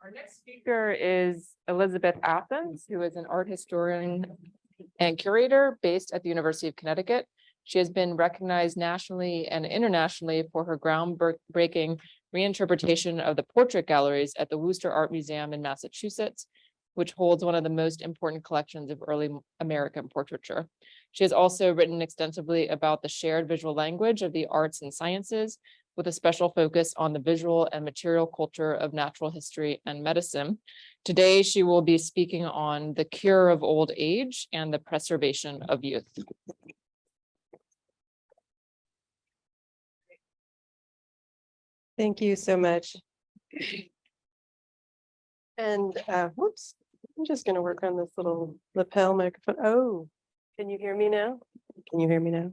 Our next speaker is Elizabeth Athens, who is an art historian and curator based at the University of Connecticut. She has been recognized nationally and internationally for her groundbreaking reinterpretation of the portrait galleries at the Worcester Art Museum in Massachusetts, which holds one of the most important collections of early American portraiture. She has also written extensively about the shared visual language of the arts and sciences, with a special focus on the visual and material culture of natural history and medicine. Today, she will be speaking on the cure of old age and the preservation of youth. Thank you so much. And whoops, I'm just going to work on this little lapel microphone. Oh, can you hear me now? Can you hear me now?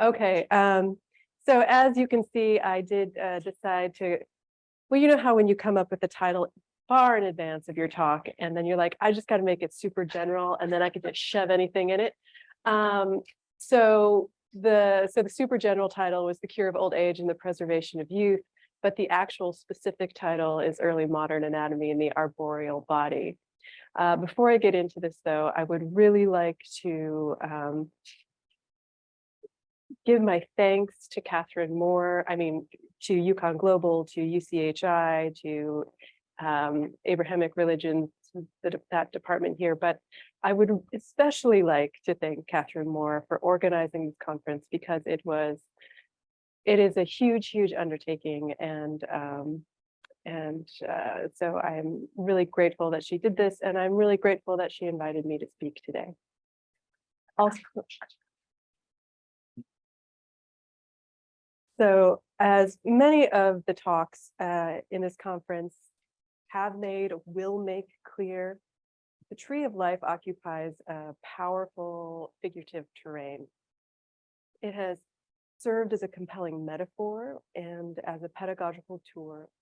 Okay. So as you can see, I did decide to, well, you know how when you come up with the title far in advance of your talk, and then you're like, I just got to make it super general, and then I could just shove anything in it. So the super general title was The Cure of Old Age and the Preservation of Youth, but the actual specific title is Early Modern Anatomy in the Arboreal Body. Before I get into this, though, I would really like to give my thanks to Catherine Moore, to UConn Global, to UCHI, to Abrahamic Religions, that department here. But I would especially like to thank Catherine Moore for organizing this conference, because it is a huge, huge undertaking. And so I'm really grateful that she did this, and I'm really grateful that she invited me to speak today. Also, so as many of the talks in this conference have made, will make clear, the tree of life occupies a powerful figurative terrain. It has served as a compelling metaphor and as a pedagogical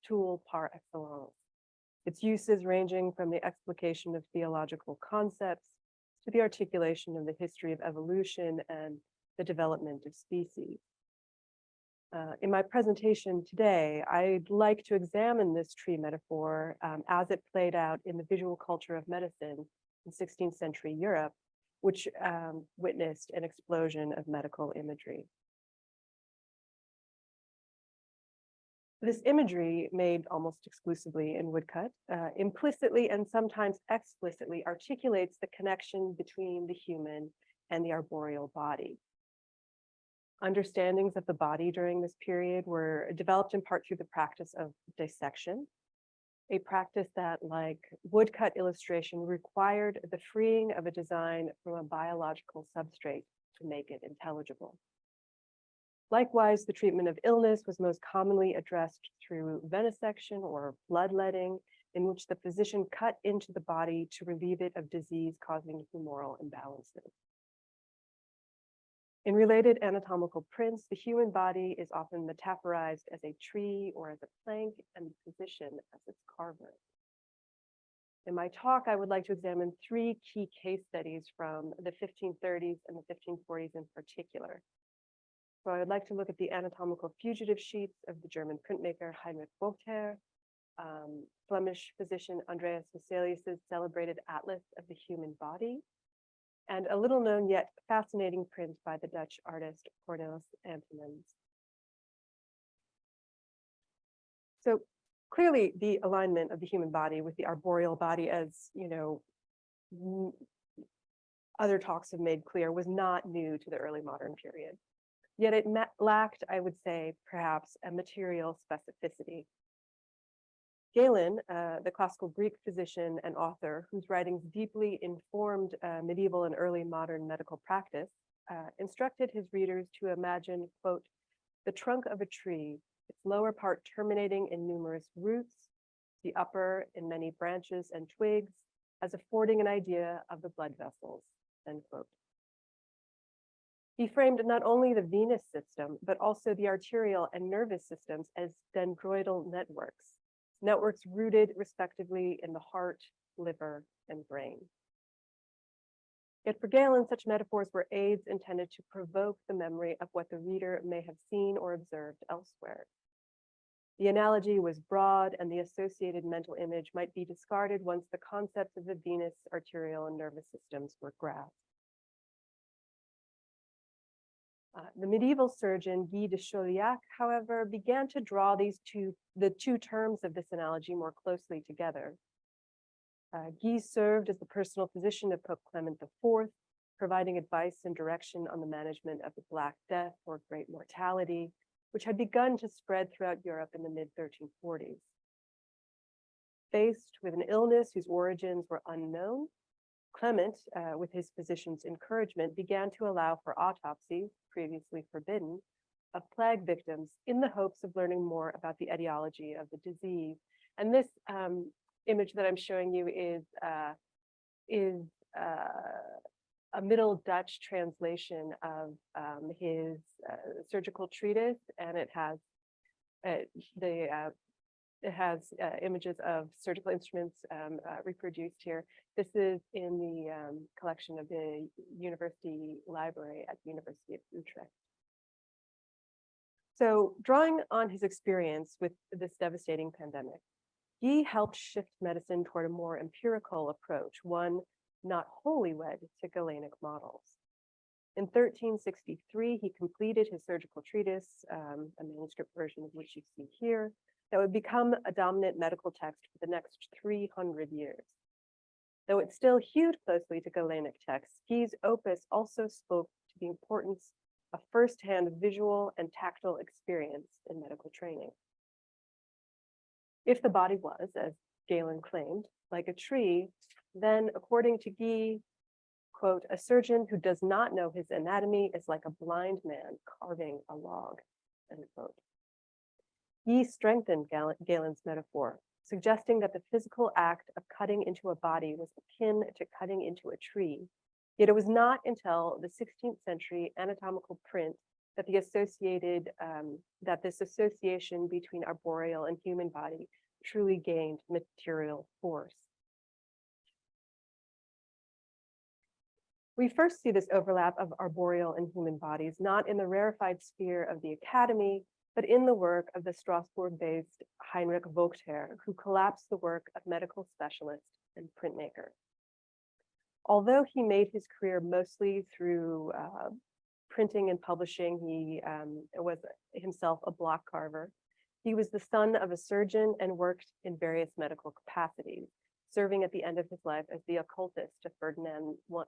tool par excellence. Its uses ranging from the explication of theological concepts to the articulation of the history of evolution and the development of species. In my presentation today, I'd like to examine this tree metaphor as it played out in the visual culture of medicine in 16th century Europe, which witnessed an explosion of medical imagery. This imagery, made almost exclusively in woodcut, implicitly and sometimes explicitly articulates the connection between the human and the arboreal body. Understandings of the body during this period were developed in part through the practice of dissection, a practice that, like woodcut illustration, required the freeing of a design from a biological substrate to make it intelligible. Likewise, the treatment of illness was most commonly addressed through venesection or bloodletting, in which the physician cut into the body to relieve it of disease-causing humoral imbalances. In related anatomical prints, the human body is often metaphorized as a tree or as a plank, and the physician as its carver. In my talk, I would like to examine three key case studies from the 1530s and the 1540s in particular. So I would like to look at the anatomical fugitive sheets of the German printmaker Heinrich Voltaire, Flemish physician Andreas Vesalius's celebrated Atlas of the Human Body, and a little known yet fascinating print by the Dutch artist Cornelis Antemans. So clearly the alignment of the human body with the arboreal body, as other talks have made clear, was not new to the early modern period. Yet it lacked, I would say, perhaps a material specificity. Galen, the classical Greek physician and author whose writings deeply informed medieval and early modern medical practice, instructed his readers to imagine, quote, the trunk of a tree, its lower part terminating in numerous roots, the upper in many branches and twigs, as affording an idea of the blood vessels, end quote. He framed not only the venous system, but also the arterial and nervous systems as dendroidal networks rooted respectively in the heart, liver, and brain. Yet for Galen, such metaphors were aids intended to provoke the memory of what the reader may have seen or observed elsewhere. The analogy was broad, and the associated mental image might be discarded once the concepts of the venous, arterial, and nervous systems were grasped. The medieval surgeon Guy de Chauliac, however, began to draw the two terms of this analogy more closely together. Guy served as the personal physician of Pope Clement IV, providing advice and direction on the management of the Black Death or Great Mortality, which had begun to spread throughout Europe in the mid-1340s. Faced with an illness whose origins were unknown, Clement, with his physician's encouragement, began to allow for autopsy, previously forbidden, of plague victims in the hopes of learning more about the etiology of the disease. And this image that I'm showing you is a Middle Dutch translation of his surgical treatise, and it has images of surgical instruments reproduced here. This is in the collection of the University Library at the University of Utrecht. So, drawing on his experience with this devastating pandemic, he helped shift medicine toward a more empirical approach, one not wholly wed to Galenic models. In 1363, he completed his surgical treatise, a manuscript version of which you see here, that would become a dominant medical text for the next 300 years. Though it still hewed closely to Galenic texts, Guy's opus also spoke to the importance of firsthand visual and tactile experience in medical training. If the body was, as Galen claimed, like a tree, then according to Guy, quote, a surgeon who does not know his anatomy is like a blind man carving a log, end quote. Guy strengthened Galen's metaphor, suggesting that the physical act of cutting into a body was akin to cutting into a tree. Yet it was not until the 16th century anatomical print that this association between arboreal and human body truly gained material force. We first see this overlap of arboreal and human bodies, not in the rarefied sphere of the academy, but in the work of the Strasbourg-based Heinrich Vogtherr, who collapsed the work of medical specialist and printmaker. Although he made his career mostly through printing and publishing, he was himself a block carver. He was the son of a surgeon and worked in various medical capacities, serving at the end of his life as the occultist to Ferdinand I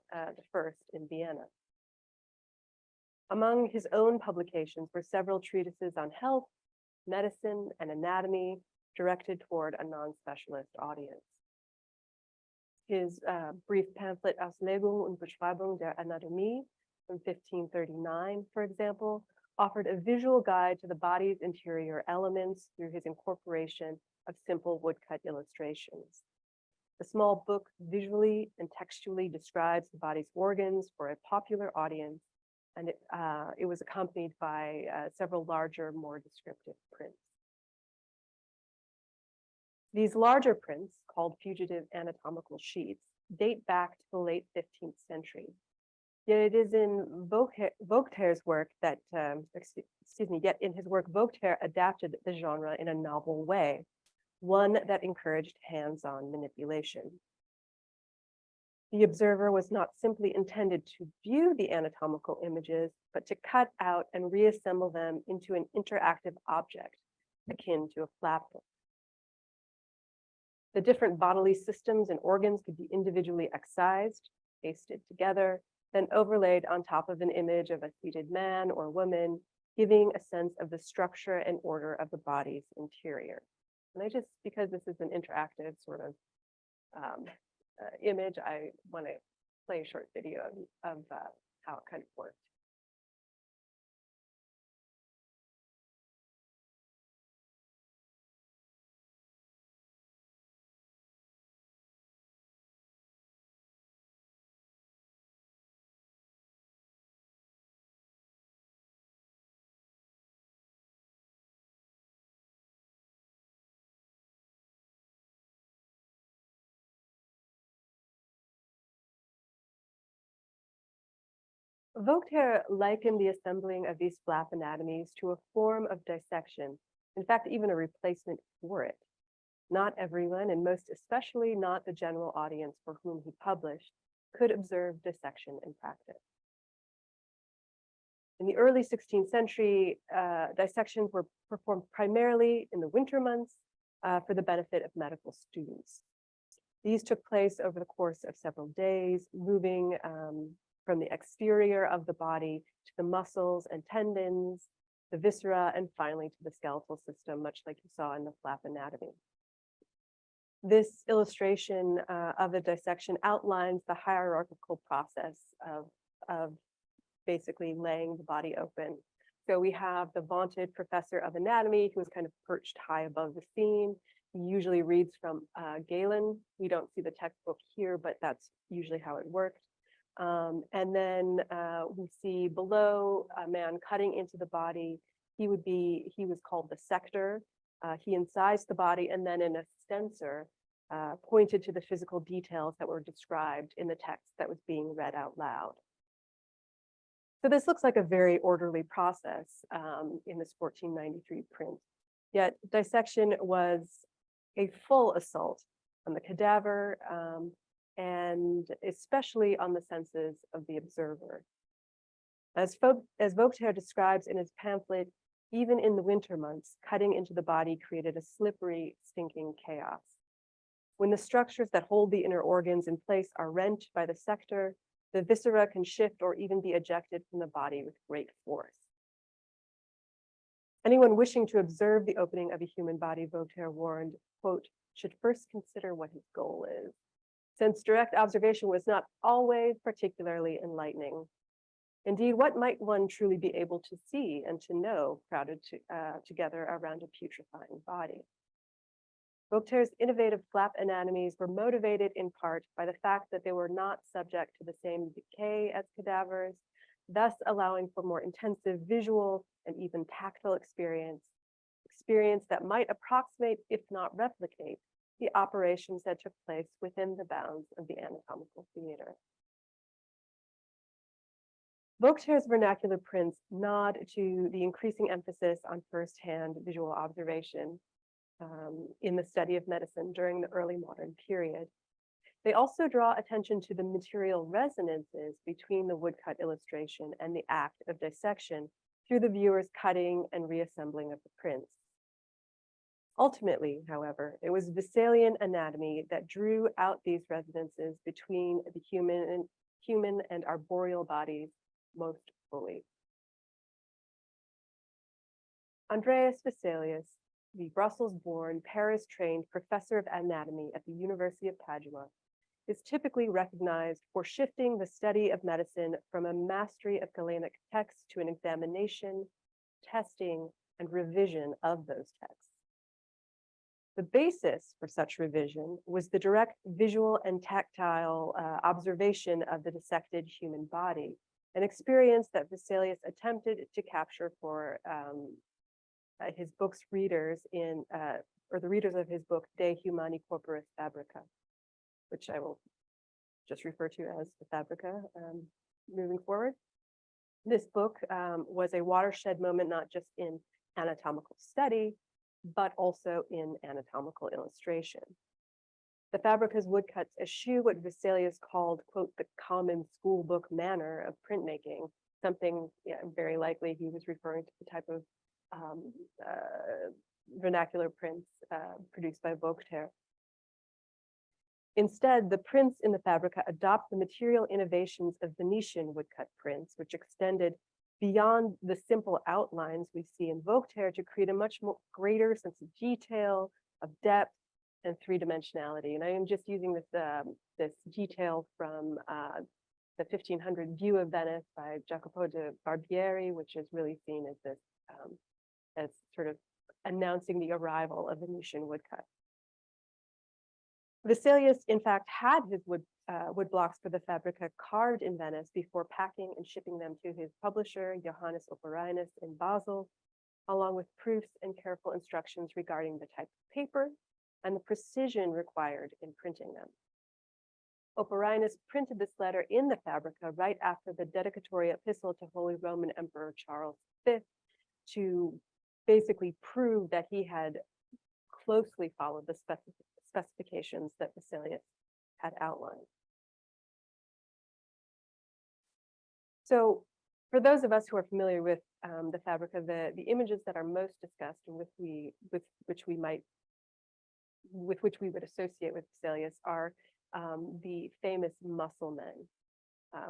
in Vienna. Among his own publications were several treatises on health, medicine, and anatomy directed toward a non-specialist audience. His brief pamphlet Auslegung und Beschreibung der Anatomie from 1539, for example, offered a visual guide to the body's interior elements through his incorporation of simple woodcut illustrations. The small book visually and textually describes the body's organs for a popular audience, and it was accompanied by several larger, more descriptive prints. These larger prints, called fugitive anatomical sheets, date back to the late 15th century. Yet it is in Vogtherr's work that, yet in his work, Vogtherr adapted the genre in a novel way, one that encouraged hands-on manipulation. The observer was not simply intended to view the anatomical images, but to cut out and reassemble them into an interactive object akin to a flapbook. The different bodily systems and organs could be individually excised, pasted together, then overlaid on top of an image of a seated man or woman, giving a sense of the structure and order of the body's interior. And because this is an interactive sort of image, I want to play a short video of how it kind of worked. Vogtherr likened the assembling of these flap anatomies to a form of dissection In fact, even a replacement for it. Not everyone, and most especially not the general audience for whom he published, could observe dissection in practice. In the early 16th century, dissections were performed primarily in the winter months for the benefit of medical students. These took place over the course of several days, moving from the exterior of the body to the muscles and tendons, the viscera, and finally to the skeletal system, much like you saw in the flap anatomy. This illustration of a dissection outlines the hierarchical process of basically laying the body open. So we have the vaunted professor of anatomy who is kind of perched high above the scene. He usually reads from Galen. We don't see the textbook here, but that's usually how it worked. And then we see below a man cutting into the body. He was called the sector. He incised the body, and then an extensor pointed to the physical details that were described in the text that was being read out loud. So this looks like a very orderly process in this 1493 print. Yet dissection was a full assault on the cadaver and especially on the senses of the observer. As Voltaire describes in his pamphlet, even in the winter months, cutting into the body created a slippery, stinking chaos. When the structures that hold the inner organs in place are rent by the sector, the viscera can shift or even be ejected from the body with great force. Anyone wishing to observe the opening of a human body, Voltaire warned, quote, should first consider what his goal is, since direct observation was not always particularly enlightening. Indeed, what might one truly be able to see and to know crowded together around a putrefying body? Voltaire's innovative flap anatomies were motivated in part by the fact that they were not subject to the same decay as cadavers, thus allowing for more intensive visual and even tactile experience that might approximate, if not replicate, the operations that took place within the bounds of the anatomical theater. Voltaire's vernacular prints nod to the increasing emphasis on firsthand visual observation in the study of medicine during the early modern period. They also draw attention to the material resonances between the woodcut illustration and the act of dissection through the viewer's cutting and reassembling of the prints. Ultimately, however, it was Vesalian anatomy that drew out these resonances between the human and arboreal bodies most fully. Andreas Vesalius, the Brussels-born, Paris-trained professor of anatomy at the University of Padua, is typically recognized for shifting the study of medicine from a mastery of Galenic texts to an examination, testing, and revision of those texts. The basis for such revision was the direct visual and tactile observation of the dissected human body, an experience that Vesalius attempted to capture for his book's readers or the readers of his book, De Humani Corporis Fabrica, which I will just refer to as the Fabrica moving forward. This book was a watershed moment, not just in anatomical study, but also in anatomical illustration. The Fabrica's woodcuts eschew what Vesalius called, quote, the common school book manner of printmaking, something very likely he was referring to the type of vernacular prints produced by Voltaire. Instead, the prints in the Fabrica adopt the material innovations of Venetian woodcut prints, which extended beyond the simple outlines we see in Voltaire to create a much more greater sense of detail, of depth, and three-dimensionality. And I am just using this detail from the 1500 view of Venice by Jacopo de Barbieri, which is really seen as this as sort of announcing the arrival of Venetian woodcut. Vesalius, in fact, had his wood blocks for the Fabrica carved in Venice before packing and shipping them to his publisher, Johannes Operinus, in Basel, along with proofs and careful instructions regarding the type of paper and the precision required in printing them. Operinus printed this letter in the Fabrica right after the dedicatory epistle to Holy Roman Emperor Charles V to basically proved that he had closely followed the specifications that Vesalius had outlined. So for those of us who are familiar with the Fabrica, the images that are most discussed and with which we would associate with Vesalius are the famous muscle men,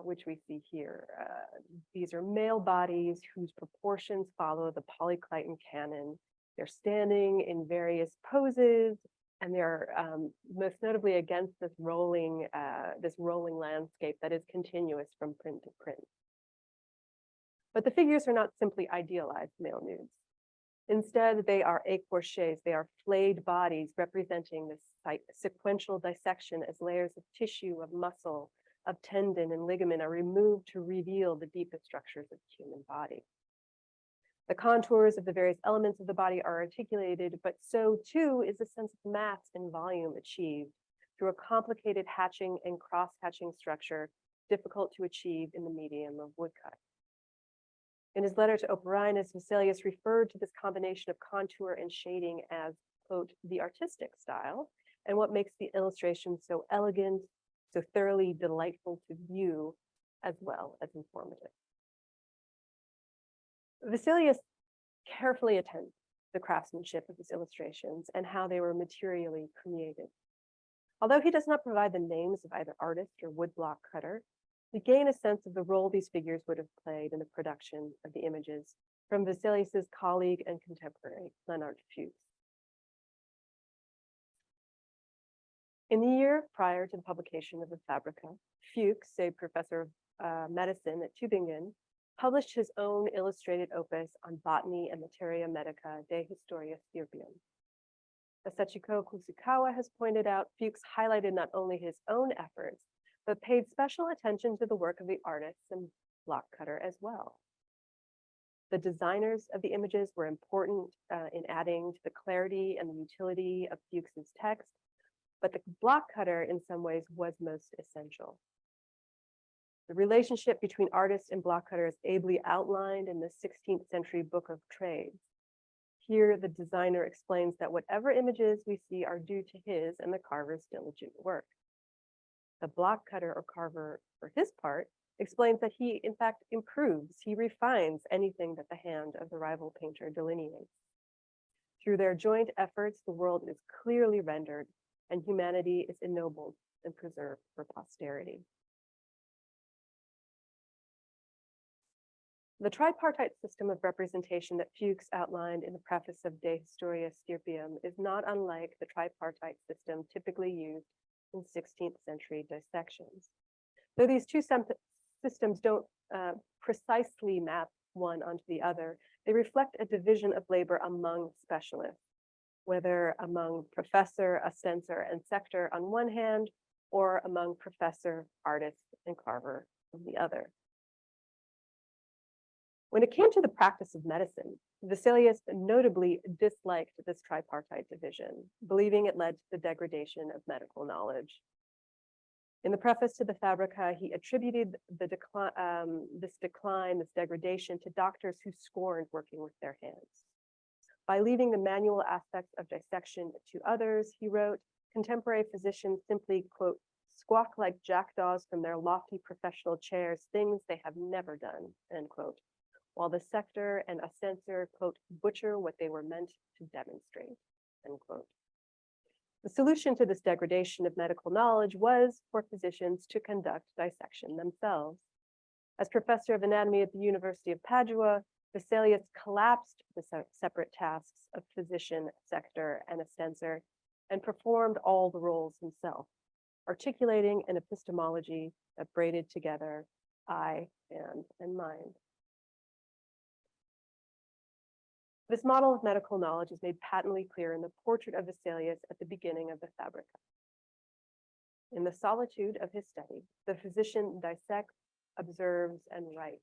which we see here. These are male bodies whose proportions follow the Polycliton canon. They're standing in various poses, and they're most notably against this rolling landscape that is continuous from print to print. But the figures are not simply idealized male nudes. Instead, they are écorchés, they are flayed bodies representing this sequential dissection as layers of tissue, of muscle, of tendon and ligament are removed to reveal the deepest structures of the human body. The contours of the various elements of the body are articulated, but so too is a sense of mass and volume achieved through a complicated hatching and cross-hatching structure difficult to achieve in the medium of woodcut. In his letter to Operinus, Vesalius referred to this combination of contour and shading as, quote, the artistic style, and what makes the illustration so elegant, so thoroughly delightful to view, as well as informative. Vesalius carefully attends the craftsmanship of his illustrations and how they were materially created. Although he does not provide the names of either artist or woodblock cutter, we gain a sense of the role these figures would have played in the production of the images from Vesalius's colleague and contemporary, Leonard Fuchs. In the year prior to the publication of the Fabrica, Fuchs, a professor of medicine at Tübingen, published his own illustrated opus on botany and materia medica de historia stirpium. As Sachiko Kusukawa has pointed out, Fuchs highlighted not only his own efforts, but paid special attention to the work of the artists and block cutter as well. The designers of the images were important in adding to the clarity and the utility of Fuchs's text, but the block cutter in some ways was most essential. The relationship between artist and block cutter is ably outlined in the 16th century Book of Trades. Here, the designer explains that whatever images we see are due to his and the carver's diligent work. The block cutter or carver, for his part, explains that he, in fact, improves, he refines anything that the hand of the rival painter delineates. Through their joint efforts, the world is clearly rendered and humanity is ennobled and preserved for posterity. The tripartite system of representation that Fuchs outlined in the preface of De Historia Stirpium is not unlike the tripartite system typically used in 16th century dissections. Though these two systems don't precisely map one onto the other, they reflect a division of labor among specialists, whether among professor, assessor, and sector on one hand, or among professor, artist, and carver on the other. When it came to the practice of medicine, Vesalius notably disliked this tripartite division, believing it led to the degradation of medical knowledge. In the preface to the Fabrica, he attributed the this degradation to doctors who scorned working with their hands. By leaving the manual aspects of dissection to others, he wrote, contemporary physicians simply, quote, squawk like jackdaws from their lofty professional chairs, things they have never done, end quote, while the sector and assessor, quote, butcher what they were meant to demonstrate, end quote. The solution to this degradation of medical knowledge was for physicians to conduct dissection themselves. As professor of anatomy at the University of Padua, Vesalius collapsed the separate tasks of physician, sector, and assessor, and performed all the roles himself, articulating an epistemology that braided together eye, hand, and mind. This model of medical knowledge is made patently clear in the portrait of Vesalius at the beginning of the Fabrica. In the solitude of his study, the physician dissects, observes, and writes,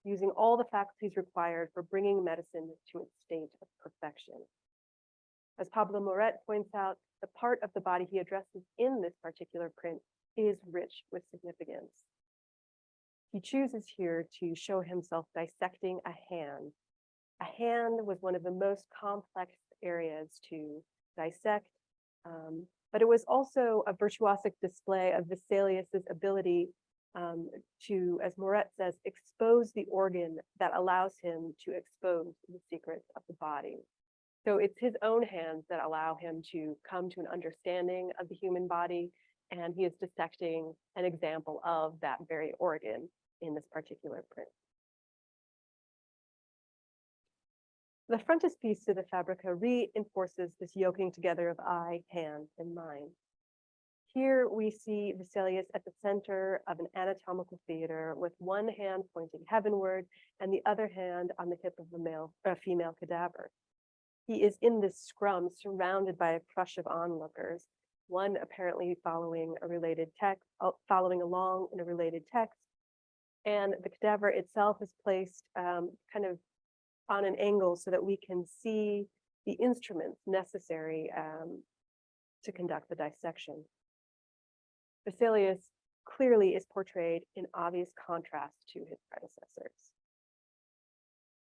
using all the faculties required for bringing medicine to its state of perfection. As Pablo Moret points out, the part of the body he addresses in this particular print is rich with significance. He chooses here to show himself dissecting a hand, A hand was one of the most complex areas to dissect, but it was also a virtuosic display of Vesalius's ability to, as Moret says, expose the organ that allows him to expose the secrets of the body. So it's his own hands that allow him to come to an understanding of the human body, and he is dissecting an example of that very organ in this particular print. The frontispiece to the Fabrica reinforces this yoking together of eye, hand, and mind. Here we see Vesalius at the center of an anatomical theater with one hand pointing heavenward and the other hand on the hip of a female cadaver. He is in this scrum surrounded by a crush of onlookers, one apparently following along in a related text, and the cadaver itself is placed kind of on an angle so that we can see the instruments necessary to conduct the dissection. Vesalius clearly is portrayed in obvious contrast to his predecessors.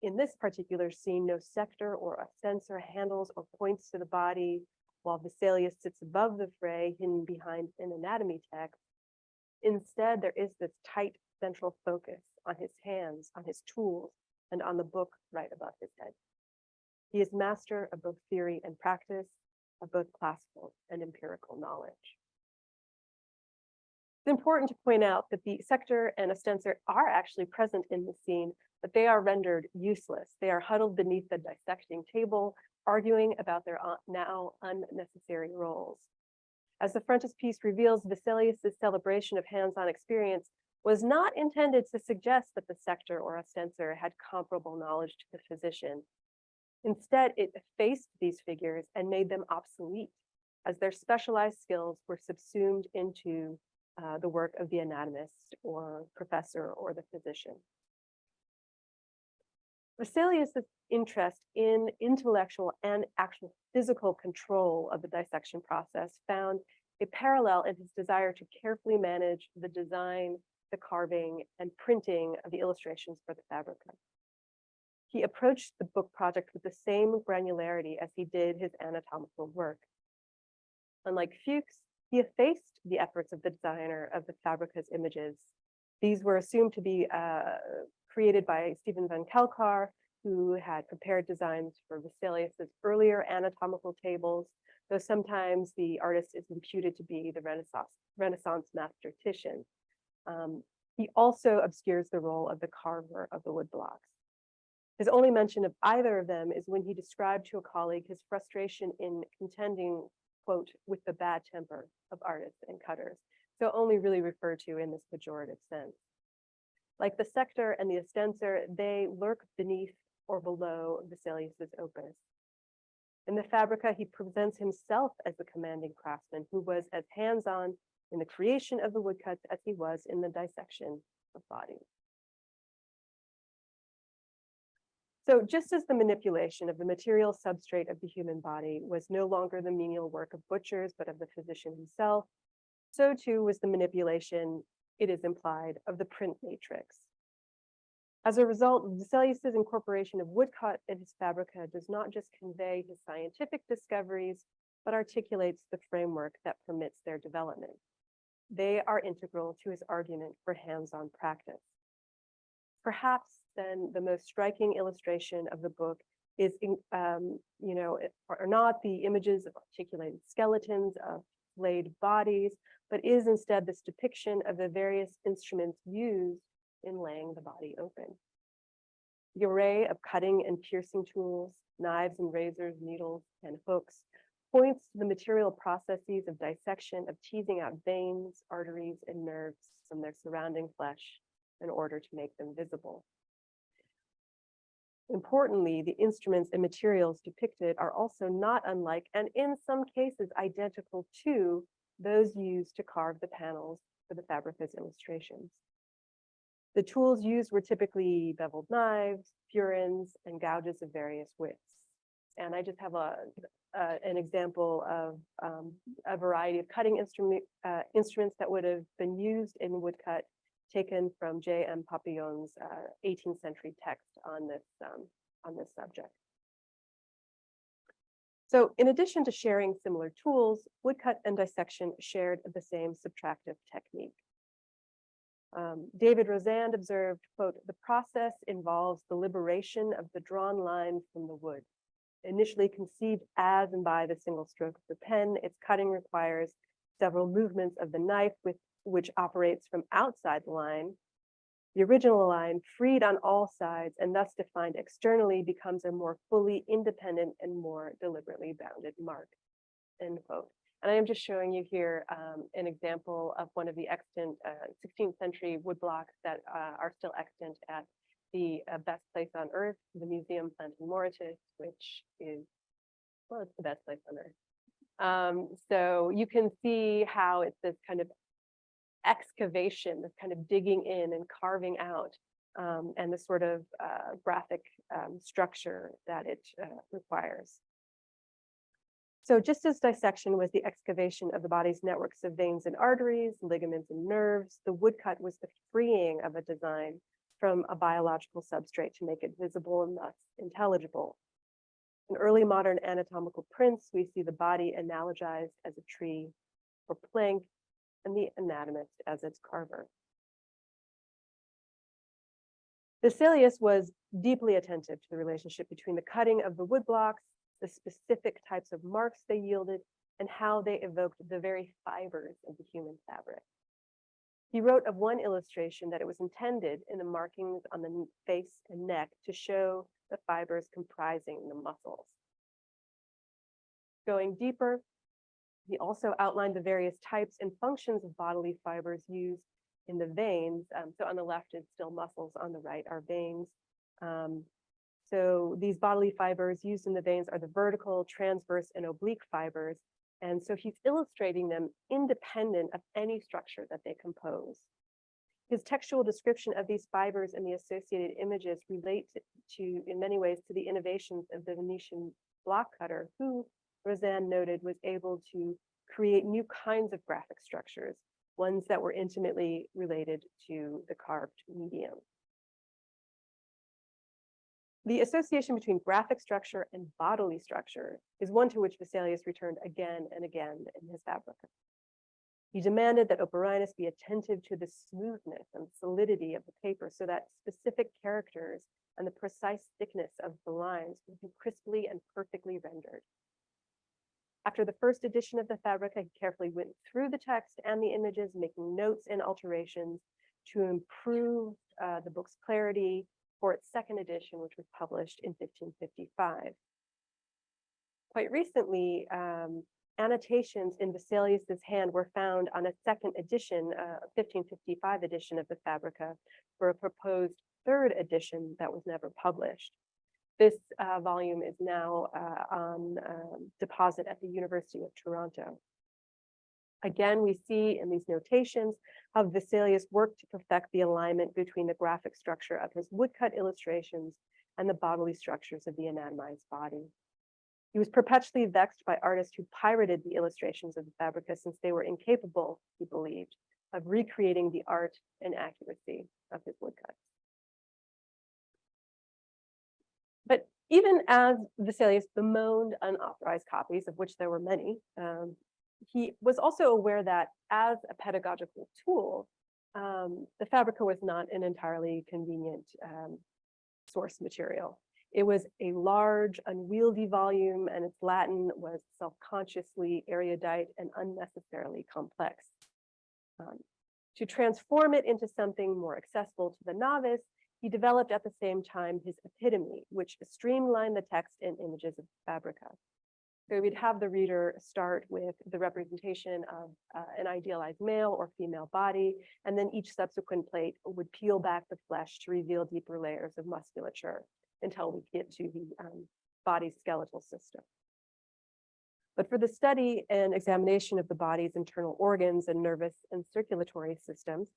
In this particular scene, no sector or a censor handles or points to the body, while Vesalius sits above the fray, hidden behind an anatomy text. Instead, there is this tight central focus on his hands, on his tools, and on the book right above his head. He is master of both theory and practice, of both classical and empirical knowledge. It's important to point out that the sector and a censor are actually present in the scene, but they are rendered useless. They are huddled beneath the dissecting table, arguing about their now unnecessary roles. As the frontispiece reveals, Vesalius's celebration of hands-on experience was not intended to suggest that the sector or a censor had comparable knowledge to the physician. Instead, it effaced these figures and made them obsolete, as their specialized skills were subsumed into the work of the anatomist or professor or the physician. Vesalius's interest in intellectual and actual physical control of the dissection process found a parallel in his desire to carefully manage the design, the carving, and printing of the illustrations for the Fabrica. He approached the book project with the same granularity as he did his anatomical work. Unlike Fuchs, he effaced the efforts of the designer of the Fabrica's images. These were assumed to be created by Stephen van Kelkar, who had prepared designs for Vesalius's earlier anatomical tables, though sometimes the artist is imputed to be the Renaissance master Titian. He also obscures the role of the carver of the woodblocks. His only mention of either of them is when he described to a colleague his frustration in contending, quote, with the bad temper of artists and cutters, so only really referred to in this pejorative sense. Like the sector and the ostensor, they lurk beneath or below Vesalius's opus. In the Fabrica, he presents himself as the commanding craftsman who was as hands-on in the creation of the woodcuts as he was in the dissection of bodies. So just as the manipulation of the material substrate of the human body was no longer the menial work of butchers, but of the physician himself, so too was the manipulation, it is implied, of the print matrix. As a result, Vesalius's incorporation of woodcut in his Fabrica does not just convey his scientific discoveries, but articulates the framework that permits their development. They are integral to his argument for hands-on practice. Perhaps then the most striking illustration of the book is, are not the images of articulated skeletons of flayed bodies, but is instead this depiction of the various instruments used in laying the body open. The array of cutting and piercing tools, knives and razors, needles and hooks, points to the material processes of dissection, of teasing out veins, arteries, and nerves from their surrounding flesh in order to make them visible. Importantly, the instruments and materials depicted are also not unlike, and in some cases identical to, those used to carve the panels for the Fabrica's illustrations. The tools used were typically beveled knives, furins, and gouges of various widths. And I just have an example of a variety of cutting instruments that would have been used in woodcut, taken from J.M. Papillon's 18th century text on this on this subject. So in addition to sharing similar tools, woodcut and dissection shared the same subtractive technique. David Rosand observed, quote, "The process involves the liberation of the drawn line from the wood. Initially conceived as and by the single stroke of the pen, its cutting requires several movements of the knife which operates from outside the line. The original line, freed on all sides and thus defined externally, becomes a more fully independent and more deliberately bounded mark," end quote. And I am just showing you here an example of one of the extant 16th century woodblocks that are still extant at the best place on earth, the Museum Plantin Moretus, which is, well, it's the best place on earth. So you can see how it's this kind of excavation, this kind of digging in and carving out, and the sort of graphic structure that it requires. So just as dissection was the excavation of the body's networks of veins and arteries, ligaments and nerves, the woodcut was the freeing of a design from a biological substrate to make it visible and thus intelligible. In early modern anatomical prints, we see the body analogized as a tree or plank and the anatomist as its carver. Vesalius was deeply attentive to the relationship between the cutting of the woodblocks, the specific types of marks they yielded, and how they evoked the very fibers of the human fabric. He wrote of one illustration that it was intended in the markings on the face and neck to show the fibers comprising the muscles. Going deeper, he also outlined the various types and functions of bodily fibers used in the veins. So on the left is still muscles, on the right are veins. So these bodily fibers used in the veins are the vertical, transverse, and oblique fibers. And so he's illustrating them independent of any structure that they compose. His textual description of these fibers and the associated images relate to, in many ways, to the innovations of the Venetian block cutter, who Rosand noted was able to create new kinds of graphic structures, ones that were intimately related to the carved medium. The association between graphic structure and bodily structure is one to which Vesalius returned again and again in his Fabrica. He demanded that Operinus be attentive to the smoothness and solidity of the paper so that specific characters and the precise thickness of the lines would be crisply and perfectly rendered. After the first edition of the Fabrica, he carefully went through the text and the images, making notes and alterations to improve the book's clarity for its second edition, which was published in 1555. Quite recently, annotations in Vesalius's hand were found on a second edition, 1555 edition of the Fabrica, for a proposed third edition that was never published. This volume is now on deposit at the University of Toronto. Again, we see in these notations how Vesalius worked to perfect the alignment between the graphic structure of his woodcut illustrations and the bodily structures of the anatomized body. He was perpetually vexed by artists who pirated the illustrations of the Fabrica, since they were incapable, he believed, of recreating the art and accuracy of his woodcuts. But even as Vesalius bemoaned unauthorized copies, of which there were many, he was also aware that as a pedagogical tool, the Fabrica was not an entirely convenient source material. It was a large, unwieldy volume, and its Latin was self-consciously erudite and unnecessarily complex. To transform it into something more accessible to the novice, he developed at the same time his epitome, which streamlined the text and images of the Fabrica. So we'd have the reader start with the representation of an idealized male or female body, and then each subsequent plate would peel back the flesh to reveal deeper layers of musculature until we get to the body's skeletal system. But for the study and examination of the body's internal organs and nervous and circulatory systems,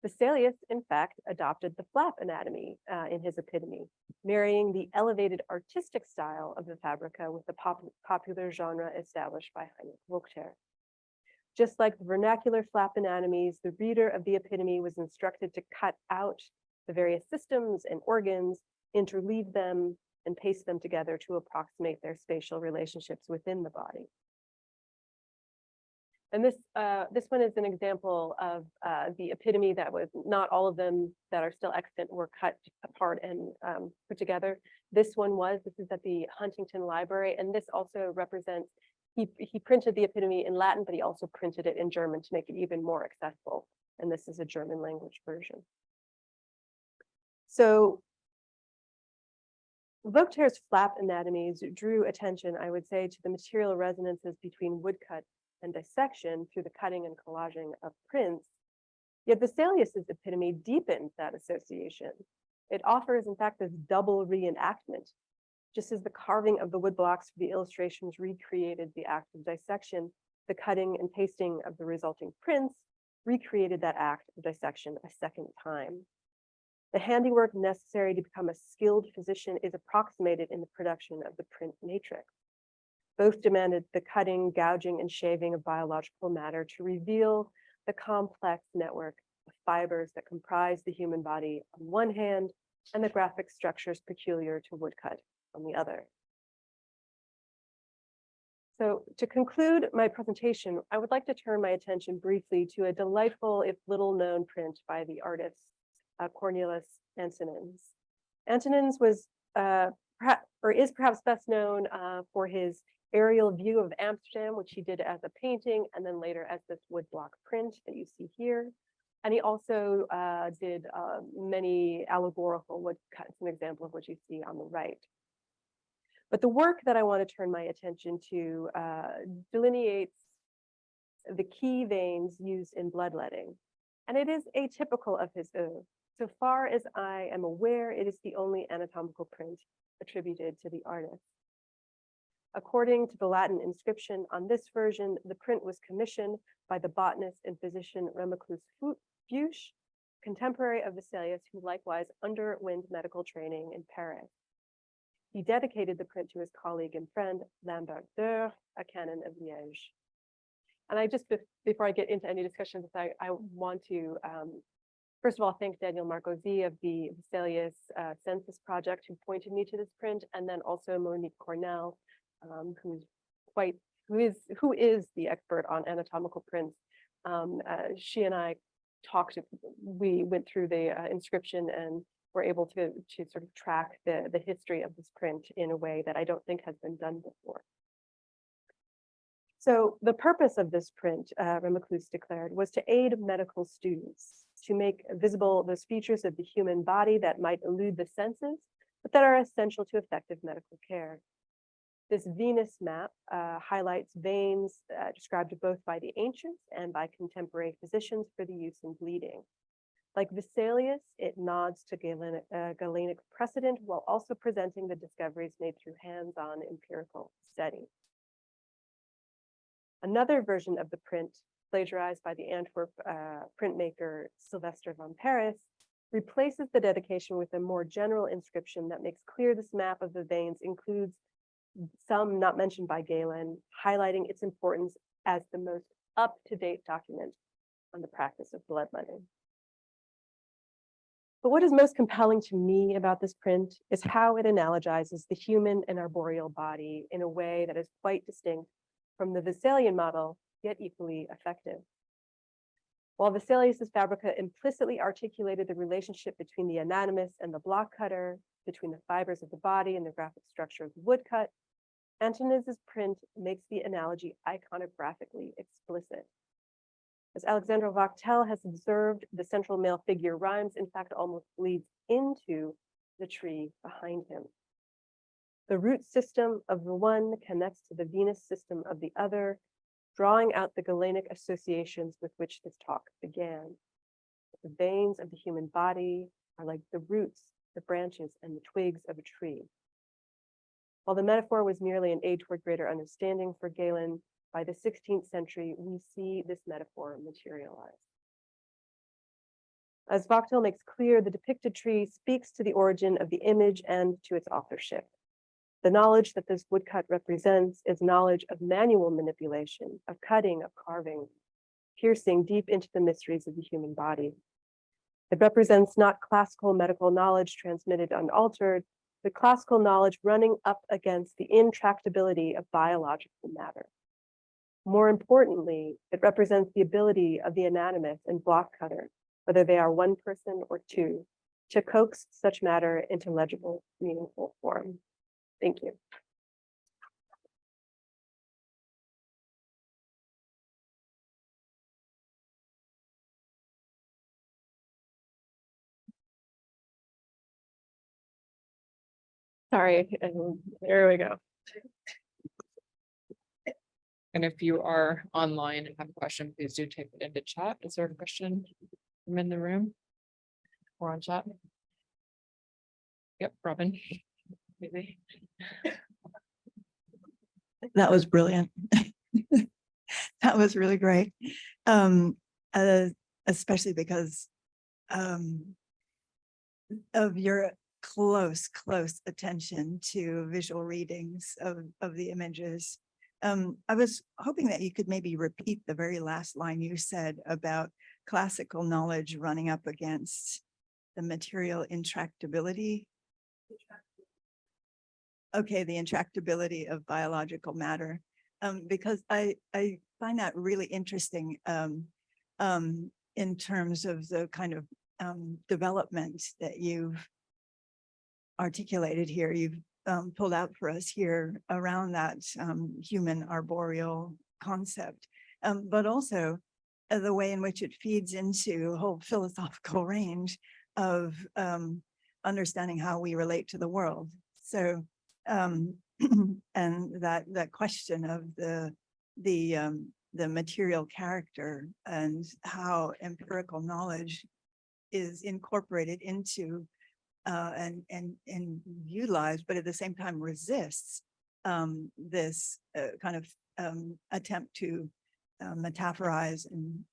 Vesalius, in fact, adopted the flap anatomy in his epitome, marrying the elevated artistic style of the Fabrica with the popular genre established by Heinrich Voltaire. Just like the vernacular flap anatomies, the reader of the epitome was instructed to cut out the various systems and organs, interleave them, and paste them together to approximate their spatial relationships within the body. And this one is an example of the epitome that was, not all of them that are still extant were cut apart and put together. This is at the Huntington Library, and this also represents, he printed the epitome in Latin, but he also printed it in German to make it even more accessible. And this is a German language version. So Voltaire's flap anatomies drew attention, I would say, to the material resonances between woodcut and dissection through the cutting and collaging of prints. Yet Vesalius's epitome deepened that association. It offers, in fact, this double reenactment. Just as the carving of the wood blocks for the illustrations recreated the act of dissection, the cutting and pasting of the resulting prints recreated that act of dissection a second time. The handiwork necessary to become a skilled physician is approximated in the production of the print matrix. Both demanded the cutting, gouging, and shaving of biological matter to reveal the complex network of fibers that comprise the human body on one hand, and the graphic structures peculiar to woodcut on the other. So to conclude my presentation, I would like to turn my attention briefly to a delightful, if little known print by the artist Cornelis Antonins. Antonins was is perhaps best known for his aerial view of Amsterdam, which he did as a painting and then later as this woodblock print that you see here. And he also did many allegorical woodcuts, an example of what you see on the right. But the work that I want to turn my attention to delineates the key veins used in bloodletting. And it is atypical of his oeuvre. So far as I am aware, it is the only anatomical print attributed to the artist. According to the Latin inscription on this version, the print was commissioned by the botanist and physician Remiclus Fuchs, contemporary of Vesalius, who likewise underwent medical training in Paris. He dedicated the print to his colleague and friend, Lambert Deur, a canon of Liège. And I just, before I get into any discussions, I want to, first of all, thank Daniel Marcosi of the Vesalius Census Project, who pointed me to this print, and then also Monique Cornell, who is the expert on anatomical prints. She and I talked, we went through the inscription and were able to sort of track the history of this print in a way that I don't think has been done before. So the purpose of this print, Remiclus declared, was to aid medical students to make visible those features of the human body that might elude the senses, but that are essential to effective medical care. This Venus map highlights veins described both by the ancients and by contemporary physicians for the use in bleeding. Like Vesalius, it nods to Galenic precedent while also presenting the discoveries made through hands-on empirical study. Another version of the print, plagiarized by the Antwerp printmaker Sylvester van Paris, replaces the dedication with a more general inscription that makes clear this map of the veins includes some not mentioned by Galen, highlighting its importance as the most up-to-date document on the practice of bloodletting. But what is most compelling to me about this print is how it analogizes the human and arboreal body in a way that is quite distinct from the Vesalian model, yet equally effective. While Vesalius's Fabrica implicitly articulated the relationship between the anatomist and the block cutter, between the fibers of the body and the graphic structure of the woodcut, Antonin's print makes the analogy iconographically explicit. As Alexandre Wachtel has observed, the central male figure rhymes, in fact, almost bleeds into the tree behind him. The root system of the one connects to the venous system of the other, drawing out the Galenic associations with which this talk began. The veins of the human body are like the roots, the branches, and the twigs of a tree. While the metaphor was merely an aid toward greater understanding for Galen, by the 16th century, we see this metaphor materialize. As Wachtel makes clear, the depicted tree speaks to the origin of the image and to its authorship. The knowledge that this woodcut represents is knowledge of manual manipulation, of cutting, of carving, piercing deep into the mysteries of the human body. It represents not classical medical knowledge transmitted unaltered, the classical knowledge running up against the intractability of biological matter. More importantly, it represents the ability of the anatomist and block cutter, whether they are one person or two, to coax such matter into legible, meaningful form. Thank you. Sorry, and there we go. And if you are online and have a question, please do type it into chat. Is there a question from in the room or on chat? Yep, Robin. Maybe. That was brilliant. That was really great. Especially because of your close attention to visual readings of the images. I was hoping that you could maybe repeat the very last line you said about classical knowledge running up against the material intractability. Okay, the intractability of biological matter, because I find that really interesting in terms of the kind of development that you've articulated here. You've pulled out for us here around that human arboreal concept, but also the way in which it feeds into a whole philosophical range of understanding how we relate to the world. So, and that question of the material character and how empirical knowledge is incorporated into and utilized, but at the same time resists this kind of attempt to metaphorize and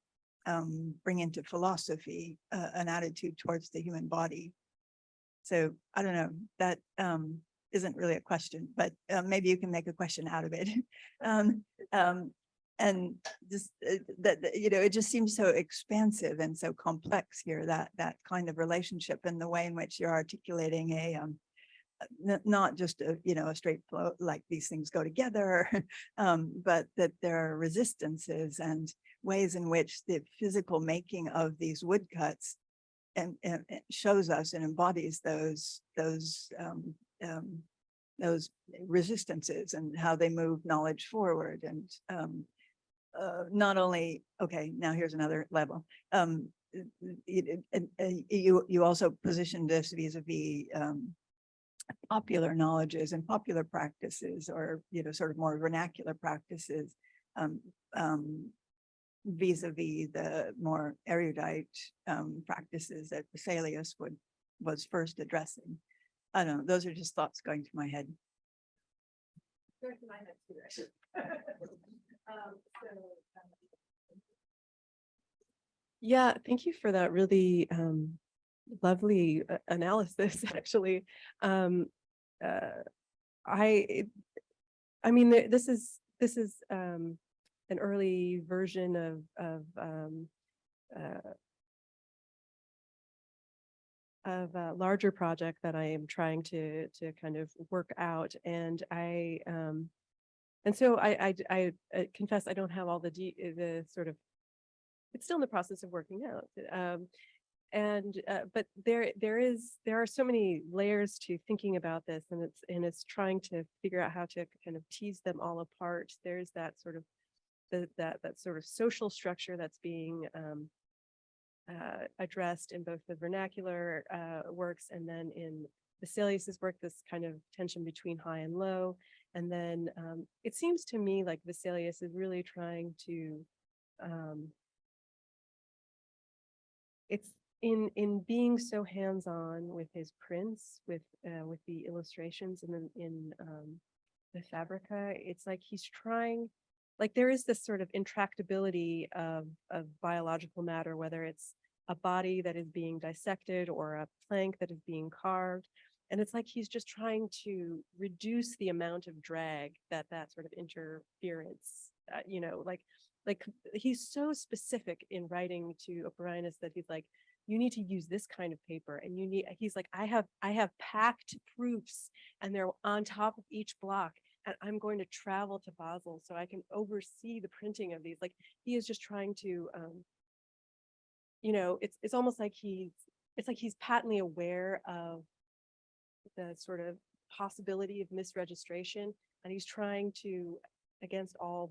bring into philosophy an attitude towards the human body. So I don't know, that isn't really a question, but maybe you can make a question out of it. And just that, you know, it just seems so expansive and so complex here, that kind of relationship and the way in which you're articulating a not just a, you know, a straight flow, like these things go together, but that there are resistances and ways in which the physical making of these woodcuts and shows us and embodies those resistances and how they move knowledge forward. And not only, okay, now here's another level. You also positioned this vis-a-vis popular knowledges and popular practices, or, you know, sort of more vernacular practices, vis-a-vis the more erudite practices that Vesalius was first addressing. I don't know, those are just thoughts going to my head. Yeah, thank you for that really lovely analysis, actually. I mean, this is an early version of a larger project that I am trying to kind of work out, and so I confess I don't have all the sort of, it's still in the process of working out. But there are so many layers to thinking about this, and it's trying to figure out how to kind of tease them all apart. There's that sort of that sort of social structure that's being addressed in both the vernacular works and then in Vesalius's work, this kind of tension between high and low. And then it seems to me like Vesalius is really trying to it's in being so hands-on with his prints, with the illustrations and in the Fabrica. It's like he's trying, like there is this sort of intractability of biological matter, whether it's a body that is being dissected or a plank that is being carved. And it's like he's just trying to reduce the amount of drag that sort of interference, you know, like he's so specific in writing to Operinus that he's like, you need to use this kind of paper, and he's like, I have packed proofs, and they're on top of each block, and I'm going to travel to Basel so I can oversee the printing of these. Like, he is just trying to, it's almost like he's patently aware of the sort of possibility of misregistration, and he's trying to, against all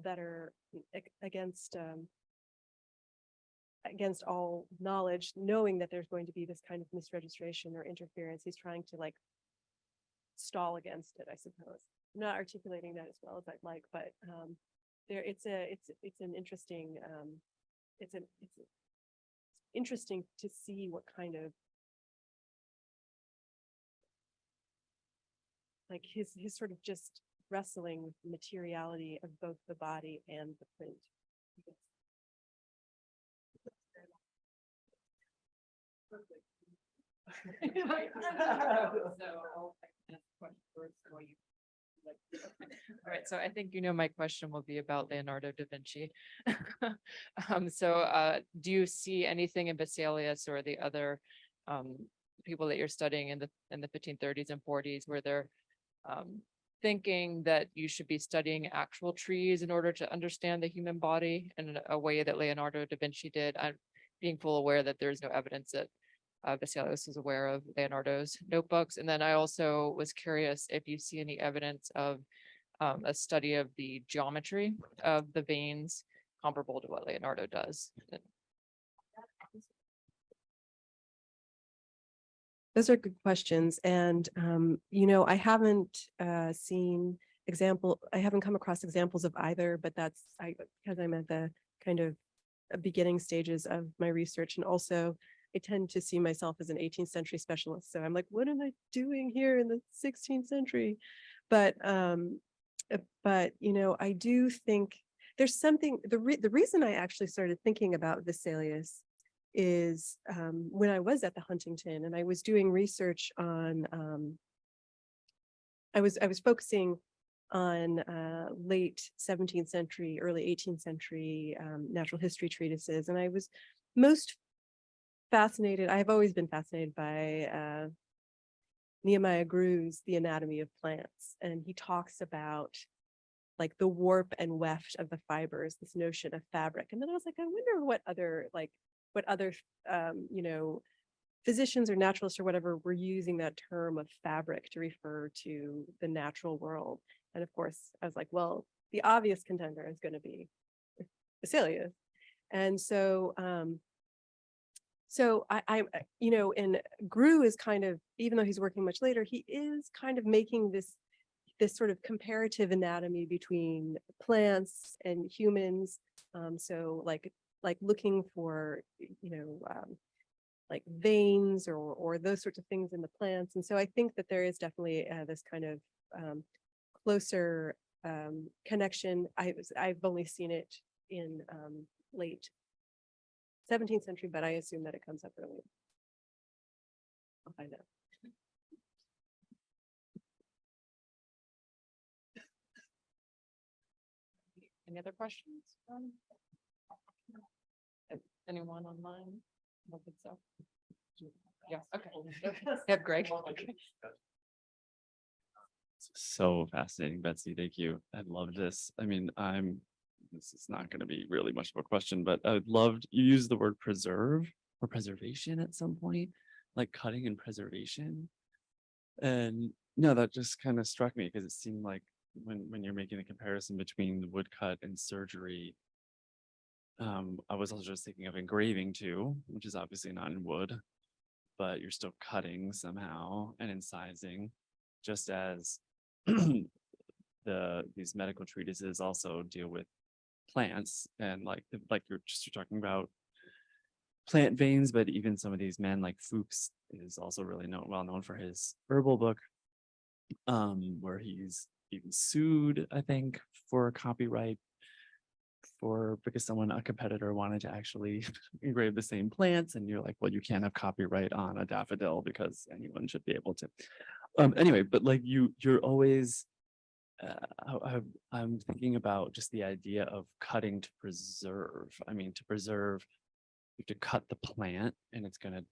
knowledge, knowing that there's going to be this kind of misregistration or interference, he's trying to like stall against it, I suppose. I'm not articulating that as well as I'd like, but it's an interesting, it's interesting to see what kind of, like his sort of just wrestling with the materiality of both the body and the print. All right, so I think my question will be about Leonardo da Vinci. Do you see anything in Vesalius or the other people that you're studying in the 1530s and 40s where they're thinking that you should be studying actual trees in order to understand the human body in a way that Leonardo da Vinci did? I'm being full aware that there's no evidence that Vesalius was aware of Leonardo's notebooks. And then I also was curious if you see any evidence of a study of the geometry of the veins comparable to what Leonardo does. Those are good questions. And, I haven't I haven't come across examples of either, but because I'm at the kind of beginning stages of my research. And also I tend to see myself as an 18th century specialist. So I'm like, what am I doing here in the 16th century? But I do think there's something, the reason I actually started thinking about Vesalius is when I was at the Huntington and I was doing research on, I was focusing on late 17th century, early 18th century natural history treatises. And I was most fascinated, I've always been fascinated by Nehemiah Grew's The Anatomy of Plants. And he talks about like the warp and weft of the fibers, this notion of fabric. And then I was like, I wonder what other physicians or naturalists or whatever were using that term of fabric to refer to the natural world. And of course, I was like, well, the obvious contender is going to be Vesalius. And so, and Grew is kind of, even though he's working much later, he is kind of making this sort of comparative anatomy between plants and humans. So like looking for, like veins or those sorts of things in the plants. And so I think that there is definitely this kind of closer connection. I've only seen it in late 17th century, but I assume that it comes up earlier. I'll find out. Any other questions? Anyone online? I don't think so. Yeah, okay. Have Greg. Okay. So fascinating, Betsy. Thank you. I love this. I mean, this is not going to be really much of a question, but I would love, you use the word preserve or preservation at some point, like cutting and preservation. And no, that just kind of struck me because it seemed like when you're making a comparison between the woodcut and surgery, I was also just thinking of engraving too, which is obviously not in wood, but you're still cutting somehow and incising, just as these medical treatises also deal with plants and like you're talking about plant veins, but even some of these men like Fuchs is also really well known for his herbal book, where he's even sued, I think, for copyright because a competitor wanted to actually engrave the same plants, and you're like, well, you can't have copyright on a daffodil because anyone should be able to. Anyway, but like you're always I'm thinking about just the idea of cutting to preserve. I mean, to preserve have to cut the plant and it's gonna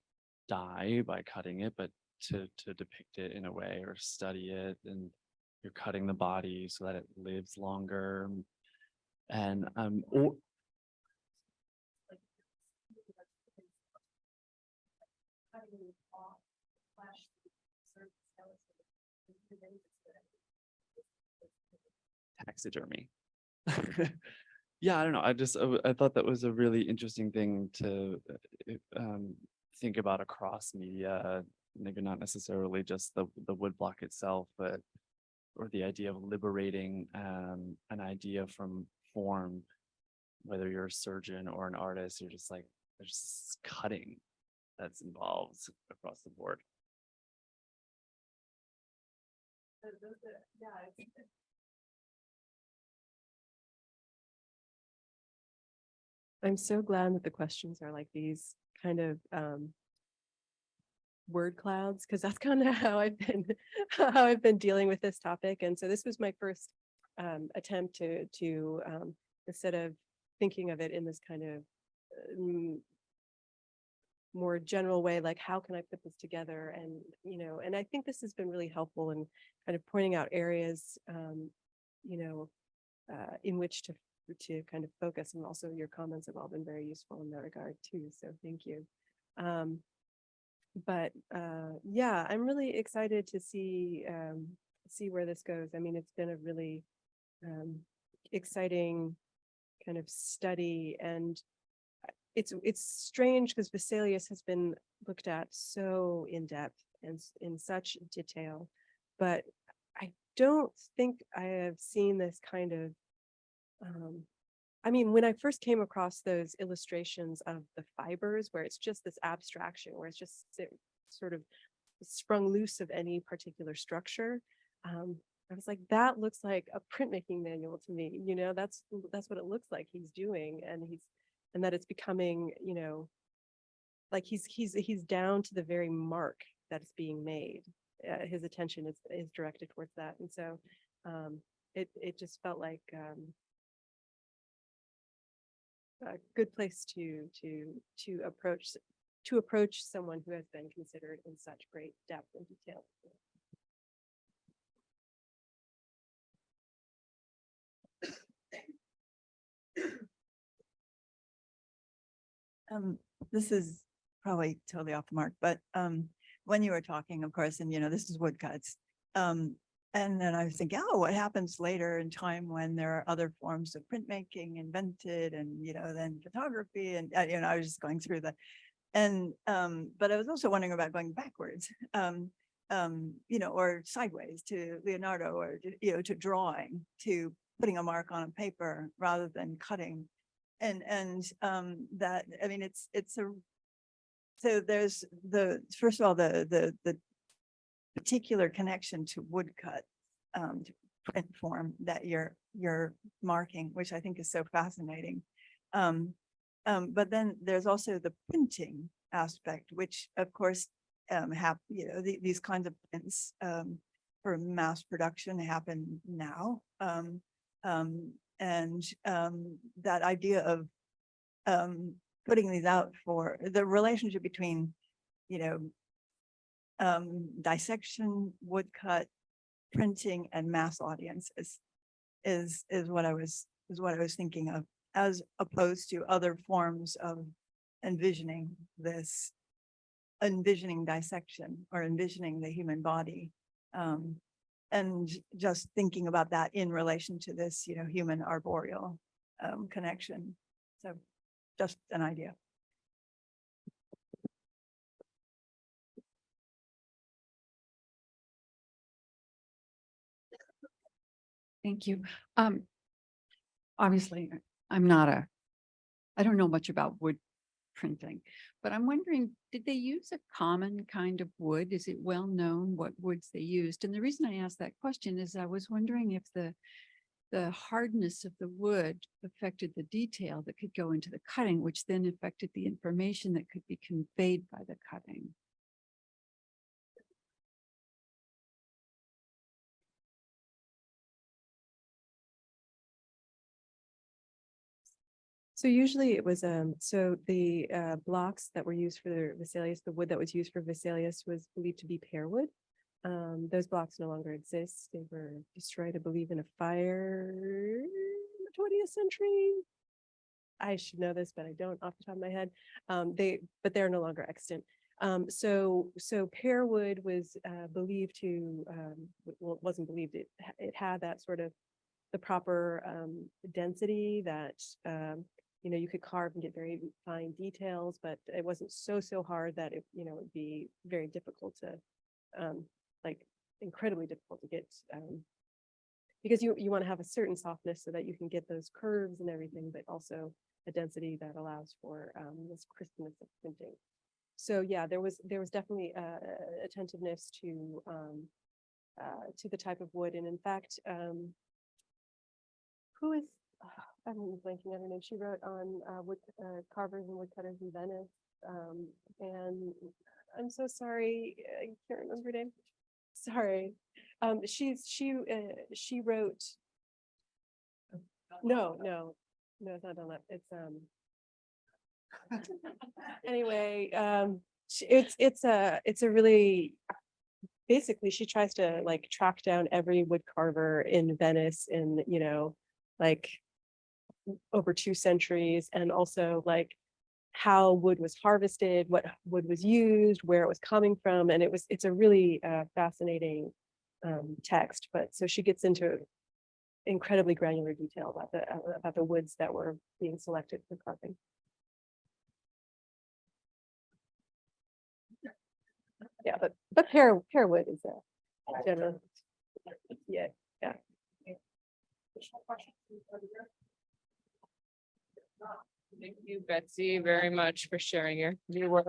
die by cutting it, but to depict it in a way or study it, and you're cutting the body so that it lives longer. And or taxidermy. Yeah, I don't know. I thought that was a really interesting thing to think about across media, maybe not necessarily just the woodblock itself, but or the idea of liberating an idea from form, whether you're a surgeon or an artist, you're just like, there's just cutting that's involved across the board. I'm so glad that the questions are like these kind of word clouds, because that's kind of how I've been how I've been dealing with this topic. And so this was my first attempt to instead of thinking of it in this kind of more general way, like how can I put this together? And and I think this has been really helpful in kind of pointing out areas in which to kind of focus, and also your comments have all been very useful in that regard too. So thank you. But yeah, I'm really excited to see where this goes. I mean, it's been a really exciting kind of study, and it's strange because Vesalius has been looked at so in depth and in such detail, but I don't think I have seen this kind of I mean, when I first came across those illustrations of the fibers, where it's just this abstraction, where it's just sort of sprung loose of any particular structure, I was like, that looks like a printmaking manual to me. That's what it looks like he's doing, and that it's becoming, like he's down to the very mark that's being made. His attention is directed towards that, and so it just felt like a good place to approach someone who has been considered in such great depth and detail. This is probably totally off the mark, but when you were talking, of course, and this is woodcuts. And then I was thinking, oh, what happens later in time when there are other forms of printmaking invented, and then photography, and I was just going through that. And but I was also wondering about going backwards, or sideways to Leonardo, or to drawing, to putting a mark on a paper rather than cutting. And that, I mean, so there's first of all, the particular connection to woodcut, to print form that you're marking, which I think is so fascinating. But then there's also the printing aspect, which of course have these kinds of prints for mass production happen now. And that idea of putting these out for the relationship between, dissection, woodcut, printing, and mass audiences is what I was thinking of, as opposed to other forms of envisioning dissection or envisioning the human body. And just thinking about that in relation to this, human arboreal connection. So just an idea. Thank you. Obviously, I don't know much about wood printing, but I'm wondering, did they use a common kind of wood? Is it well known what woods they used? And the reason I asked that question is I was wondering if the hardness of the wood affected the detail that could go into the cutting, which then affected the information that could be conveyed by the cutting. So usually it was, so the blocks that were used for Vesalius, the wood that was used for Vesalius was believed to be pear wood. Those blocks no longer exist. They were destroyed, I believe, in a fire in the 20th century. I should know this, but I don't off the top of my head. But they're no longer extant. So pear wood was believed to, well, it wasn't believed, it had that sort of the proper density that you could carve and get very fine details, but it wasn't so hard that it would be very difficult to like incredibly difficult to get because you want to have a certain softness so that you can get those curves and everything, but also a density that allows for this crispness of printing. So yeah, there was definitely attentiveness to the type of wood, and in fact, who is I'm blanking on her name. She wrote on wood carvers and woodcutters in Venice, and I'm so sorry, I can't remember her name. Sorry, she wrote. No, it's not Dunlap. It's anyway, it's a really, basically she tries to like track down every wood carver in Venice in like over 2 centuries, and also like how wood was harvested, what wood was used, where it was coming from, and it's a really fascinating text. But so she gets into incredibly granular detail about the woods that were being selected for carving. Yeah, but pear wood is a general. Yeah. Thank you, Betsy, very much for sharing your work.